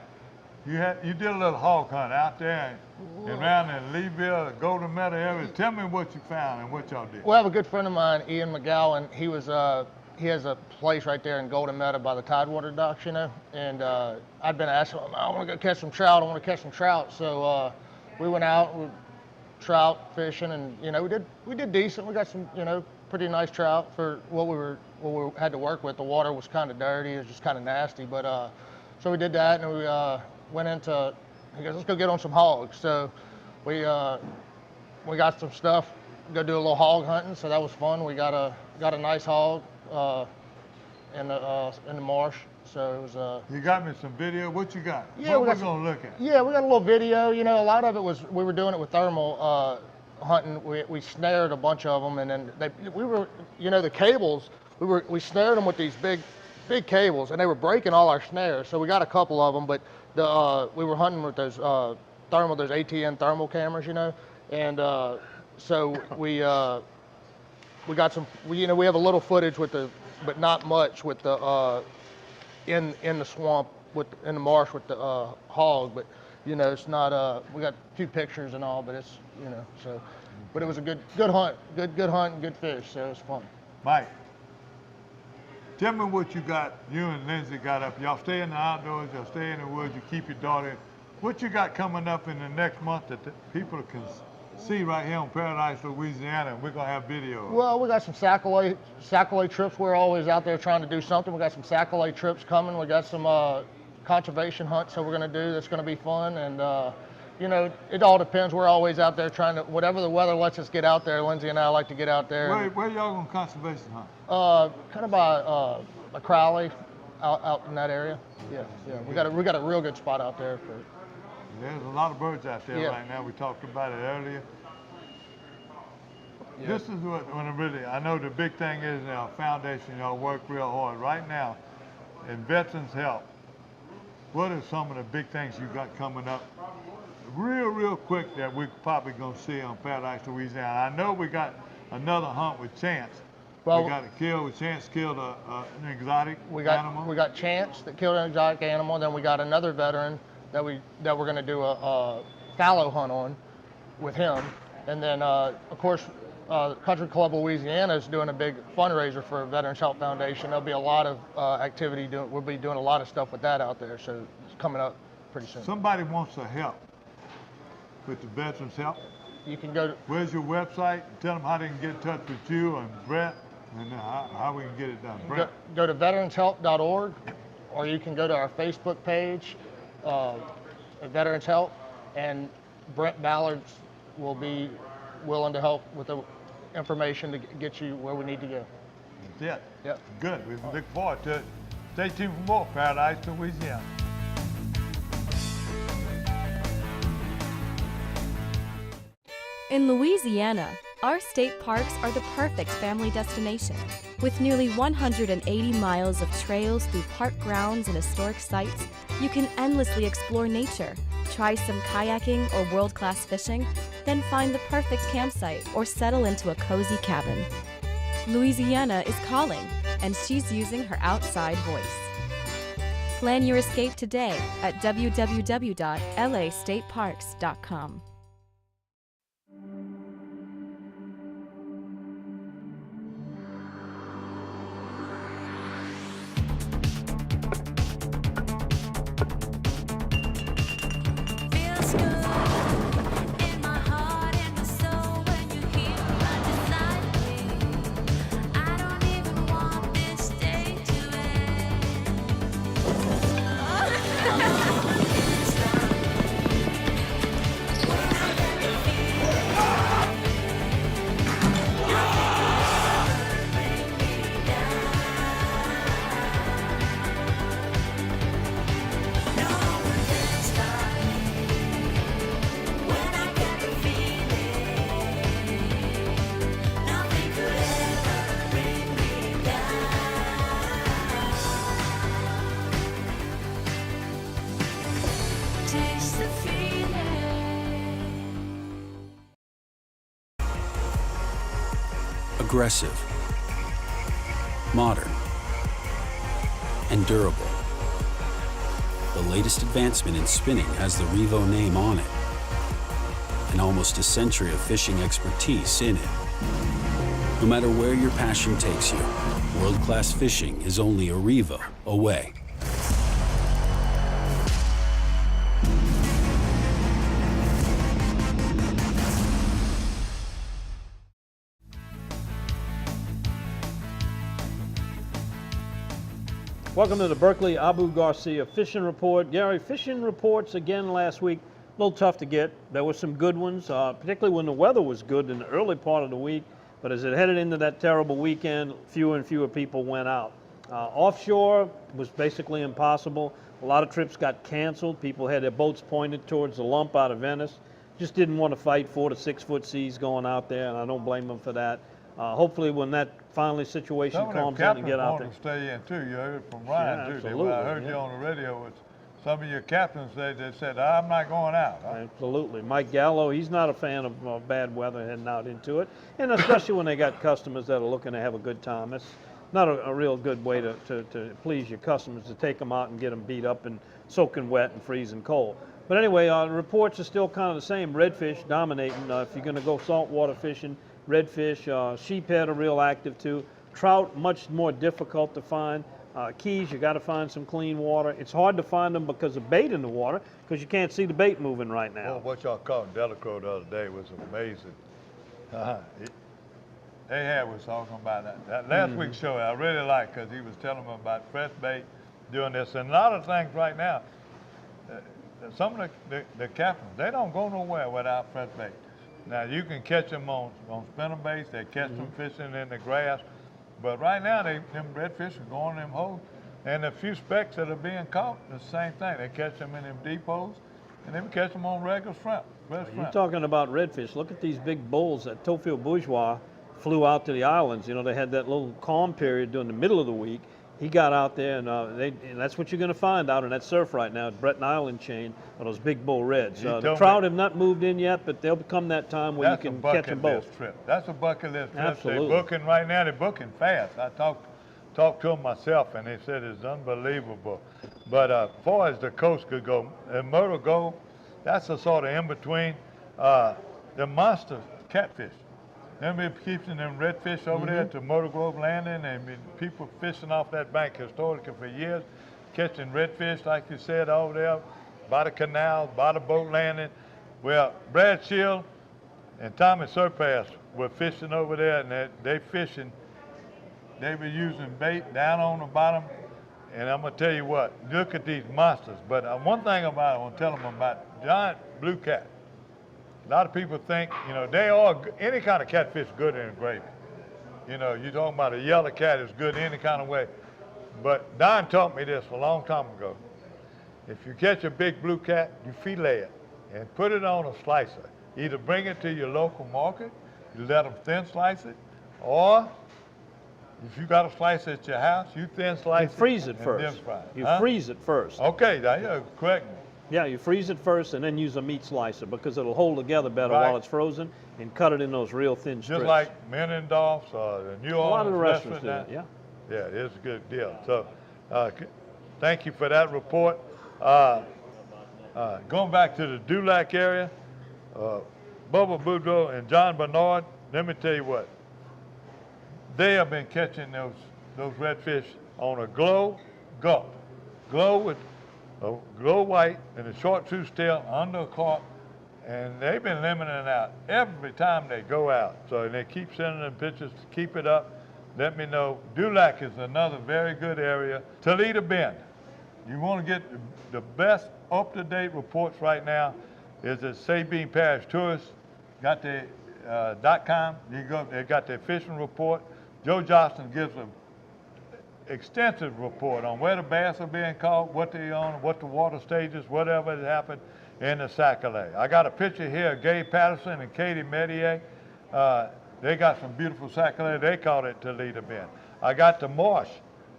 you did a little hog hunt out there and around in Leeville, the Golden Meadow area. Tell me what you found and what y'all did. Well, I have a good friend of mine, Ian McGowan. He has a place right there in Golden Meadow by the Tidewater docks, you know. And I'd been asking him, I want to go catch some trout. So we went out, trout fishing, and you know we did decent. We got some, you know, pretty nice trout for what we had to work with. The water was kind of dirty, it was just kind of nasty, but so we did that, and we went into. He goes, let's go get on some hogs. So we got some stuff, go do a little hog hunting. So that was fun. We got a nice hog in the marsh. So it was. You got me some video. What you got? Yeah, what we gonna look at? Yeah, we got a little video. You know, a lot of it was we were doing it with thermal hunting. We snared a bunch of them, and then we were, you know, the cables. We snared them with these big cables, and they were breaking all our snares. So we got a couple of them, but we were hunting with those those ATN thermal cameras, you know, and so we got some. We have a little footage but not much with the in the swamp in the marsh with the hog, but you know it's not. We got a few pictures and all, but it's, you know, so. But it was a good hunt, good hunt, and good fish, so it was fun. Mike, tell me what you and Lindsay got up. Y'all stay in the outdoors, y'all stay in the woods, you keep your daughter. What you got coming up in the next month that the people can see right here on Paradise, Louisiana, and we're going to have video? Well, we got some sac-a-lait trips. We're always out there trying to do something. We got some sac-a-lait trips coming. We got some conservation hunts that we're going to do that's going to be fun. And, you know, it all depends. We're always out there trying to, whatever the weather lets us get out there. Lindsay and I like to get out there. Where y'all going to conservation hunt? Kind of by Crowley, out in that area. Yeah. We got a real good spot out there for. There's a lot of birds out there right now. We talked about it earlier. This is what when I know the big thing is our foundation, y'all work real hard. Right now, in Veterans Help, what are some of the big things you got coming up real quick that we're probably going to see on Paradise, Louisiana? I know we got another hunt with Chance. Well, we got Chance killed an exotic animal. We got Chance that killed an exotic animal. Then we got another veteran that we're going to do a fallow hunt on with him. And then, of course, Country Club Louisiana is doing a big fundraiser for Veterans Health Foundation. There'll be a lot of activity. We'll be doing a lot of stuff with that out there. So it's coming up pretty soon. Somebody wants to help with the Veterans Help. You can go to... Where's your website? Tell them how they can get in touch with you and Brett and how we can get it done. Brett. Go to veteranshelp.org, or you can go to our Facebook page, Veterans Help, and Brent Ballard will be willing to help with the information to get you where we need to go. That's it. Yep. Good. We look forward to it. Stay tuned for more Paradise, Louisiana. In Louisiana, our state parks are the perfect family destination. With nearly 180 miles of trails through park grounds and historic sites, you can endlessly explore nature, try some kayaking or world-class fishing, then find the perfect campsite or settle into a cozy cabin. Louisiana is calling, and she's using her outside voice. Plan your escape today at www.lastateparks.com. Aggressive, modern, and durable. The latest advancement in spinning has the Revo name on it, and almost a century of fishing expertise in it. No matter where your passion takes you, world-class fishing is only a Revo away. Welcome to the Berkeley Abu Garcia Fishing Report. Gary, fishing reports again last week, a little tough to get. There were some good ones, particularly when the weather was good in the early part of the week. But as it headed into that terrible weekend, fewer and fewer people went out. Offshore was basically impossible. A lot of trips got canceled. People had their boats pointed towards the lump out of Venice. Just didn't want to fight 4 to 6 foot seas going out there, and I don't blame them for that. Hopefully when that finally situation calms down and get out there. Some of them captains want to stay in too. You heard from Ryan too. Absolutely, I heard you on the radio with some of your captains. They said, I'm not going out. Huh? Absolutely. Mike Gallo, he's not a fan of bad weather heading out into it. And especially when they got customers that are looking to have a good time. It's not a real good way to please your customers, to take them out and get them beat up and soaking wet and freezing cold. But anyway, reports are still kind of the same. Redfish dominating. If you're going to go saltwater fishing, redfish, sheephead are real active too. Trout, much more difficult to find. Keys, you got to find some clean water. It's hard to find them because of bait in the water, because you can't see the bait moving right now. Well, what y'all caught in Delacroix the other day was amazing. Ahab was talking about that last week's show. I really liked, because he was telling them about fresh bait, doing this, and a lot of things right now. Some of the captains, they don't go nowhere without fresh bait. Now, you can catch them on spinner baits. They catch them fishing in the grass. But right now, them redfish are going in them holes. And the few specks that are being caught, the same thing. They catch them in them deep holes, and then catch them on regular shrimp. You're talking about redfish. Look at these big bulls. That Tophiel bourgeois flew out to the islands. You know, they had that little calm period during the middle of the week. He got out there, and that's what you're going to find out in that surf right now at Breton Island chain, or those big bull reds. The trout have not moved in yet, but there'll come that time where you can catch them both. That's a bucket list trip. Absolutely. They're booking right now. They're booking fast. I talked to them myself, and they said it's unbelievable. But as far as the coast could go, and Myrtle Grove, that's a sort of in between. The monster catfish. Them been keeping them redfish over there to Myrtle Grove Landing, and people fishing off that bank historically for years, catching redfish, like you said, over there, by the canal, by the boat landing. Well, Brad Shield and Tommy Surpass were fishing over there, and they fishing. They were using bait down on the bottom, and I'm gonna tell you what, look at these monsters. But one thing about it, I want to tell them about giant blue cat. A lot of people think, you know, any kind of catfish is good in a gravy. You know, you're talking about a yellow cat is good any kind of way. But Don taught me this a long time ago. If you catch a big blue cat, you fillet it and put it on a slicer. Either bring it to your local market, you let them thin slice it, or if you got a slice at your house, you thin slice it. You freeze it and first. then fry it. You freeze it first. Okay, yeah, correct me. Yeah, you freeze it first and then use a meat slicer because it'll hold together better Right. while it's frozen, and cut it in those real thin strips. Just like Menendorf's or the New Orleans a lot of the restaurants do restaurant. that, yeah. Yeah, it's a good deal. So, thank you for that report. Going back to the Dulac area, Bubba Boudreaux and John Bernard, let me tell you what. They have been catching those redfish on a glow gulp. Glow with a glow white and a short tooth tail under a carp, and they've been limiting it out every time they go out. So they keep sending them pictures to keep it up. Let me know. Dulac is another very good area. Toledo Bend. You want to get the best up-to-date reports right now is at Sabine Parish Tourist. Got the .com. They got their fishing report. Joe Johnston gives an extensive report on where the bass are being caught, what they own, what the water stages, whatever has happened in the Sac-A-Lait. I got a picture here of Gabe Patterson and Katie Medier. They got some beautiful Sac-A-Lait. They caught it Toledo Bend. I got the marsh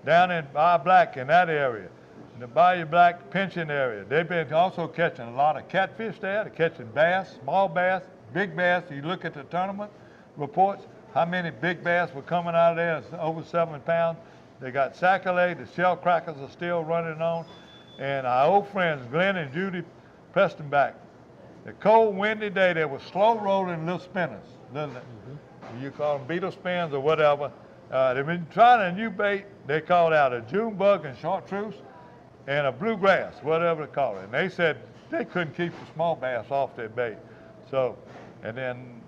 down in Bayou Black in that area, in the Bayou Black pension area. They've been also catching a lot of catfish there. They're catching bass, small bass, big bass. You look at the tournament reports, how many big bass were coming out of there? It's over 7 pounds. They got Sac-A-Lait, the shell crackers are still running on. And our old friends, Glenn and Judy Prestonback, the cold, windy day, they were slow rolling little spinners. You call them beetle spins or whatever. They've been trying a new bait. They called out a June bug and chartreuse and a bluegrass, whatever they call it. And they said they couldn't keep the small bass off their bait. So, and then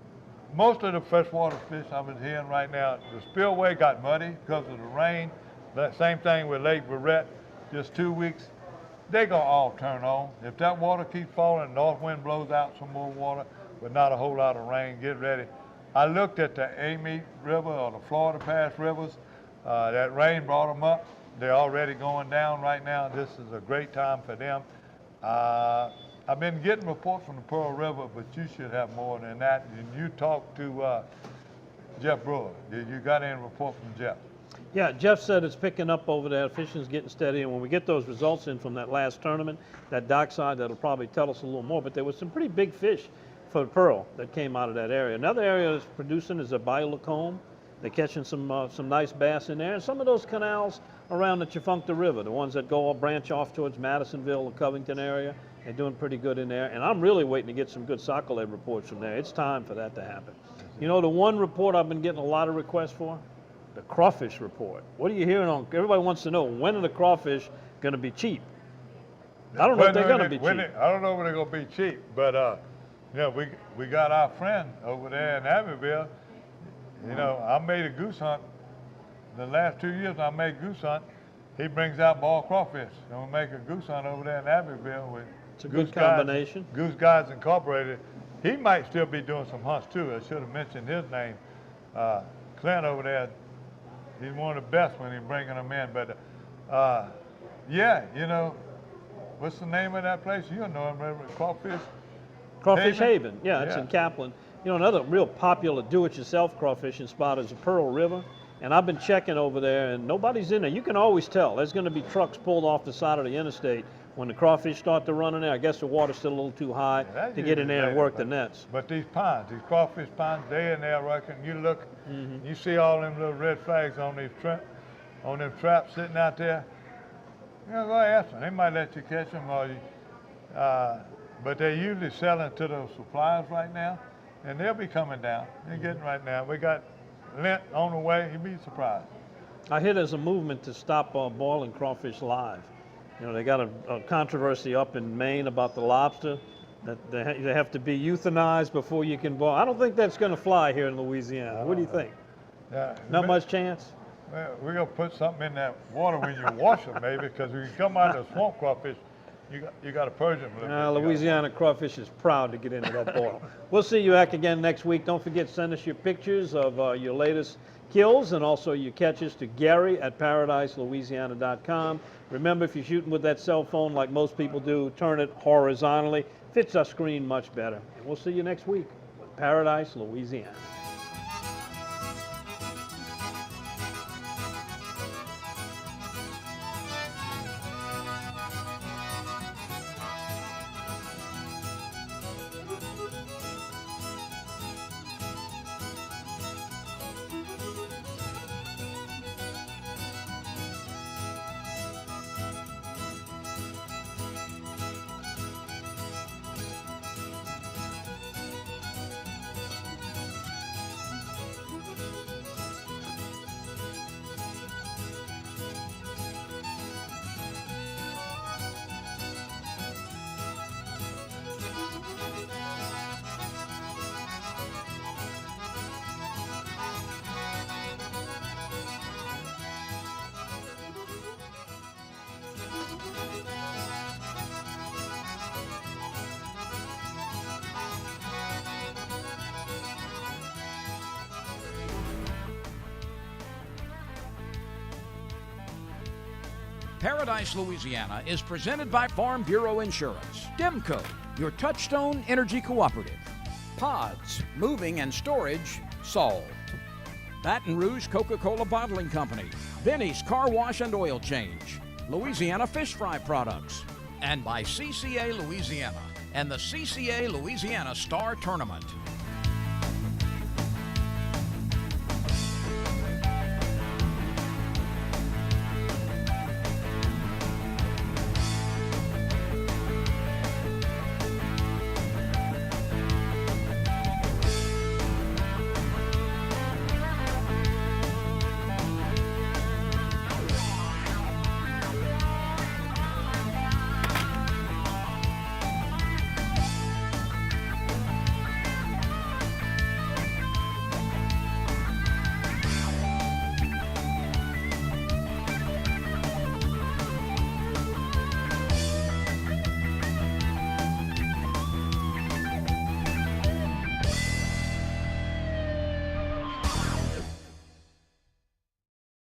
most of the freshwater fish I was hearing right now, the spillway got muddy because of the rain. That same thing with Lake Barrett, just 2 weeks. They gonna all turn on. If that water keeps falling, north wind blows out some more water, but not a whole lot of rain, get ready. I looked at the Amite River or the Florida Pass rivers. That rain brought them up. They're already going down right now. This is a great time for them. I've been getting reports from the Pearl River, but you should have more than that. And you talked to Jeff Brewer. Did you got any report from Jeff? Yeah, Jeff said it's picking up over there. Fishing's getting steady, and when we get those results in from that last tournament, that dockside, that'll probably tell us a little more. But there was some pretty big fish for the Pearl that came out of that area. Another area that's producing is the Bayou Lacombe. They're catching some nice bass in there, and some of those canals around the Tchefuncte River, the ones that go branch off towards Madisonville, the Covington area, they're doing pretty good in there. And I'm really waiting to get some good Sac-A-Lait reports from there. It's time for that to happen. You know, the one report I've been getting a lot of requests for? The crawfish report. What are you hearing on? Everybody wants to know, when are the crawfish going to be cheap? I don't know if they're going to be cheap. I don't know if they're going to be cheap, but you know, we got our friend over there in Abbeville. You know, I made a goose hunt. The last 2 years I made goose hunt. He brings out boiled crawfish, and we'll make a goose hunt over there in Abbeville with it's a good combination. Goose Guys Incorporated. He might still be doing some hunts too. I should have mentioned his name. Clint over there, he's one of the best when he's bringing them in. But yeah, you know, what's the name of that place? You know him, remember? Crawfish Haven. Yeah, it's in Kaplan. You know, another real popular do-it-yourself crawfishing spot is the Pearl River. And I've been checking over there, and nobody's in there. You can always tell. There's going to be trucks pulled off the side of the interstate when the crawfish start to run in there. I guess the water's still a little too high to get in there and work the nets. But these ponds, these crawfish ponds, they in there working. You look, you see all them little red flags on these on them traps sitting out there. You know, go ask them. They might let you catch them, but they're usually selling to those suppliers right now, and they'll be coming down. They're getting right now. We got lint on the way. You'd be surprised. I hear there's a movement to stop boiling crawfish live. You know, they got a controversy up in Maine about the lobster, that they have to be euthanized before you can boil. I don't think that's going to fly here in Louisiana. What do you think? Yeah, Not much chance? Well, we're going to put something in that water when you wash them, maybe, because when you come out of the swamp crawfish, you got to purge them a little bit. Louisiana crawfish is proud to get into that boil. We'll see you back again next week. Don't forget, send us your pictures of your latest kills and also your catches to Gary at ParadiseLouisiana.com. Remember, if you're shooting with that cell phone like most people do, turn it horizontally. Fits our screen much better. And we'll see you next week with Paradise, Louisiana. Paradise, Louisiana is presented by Farm Bureau Insurance, Demco, your Touchstone Energy Cooperative, Pods, Moving and Storage, solved. Baton Rouge Coca-Cola Bottling Company, Benny's Car Wash and Oil Change, Louisiana Fish Fry Products, and by CCA Louisiana and the CCA Louisiana Star Tournament.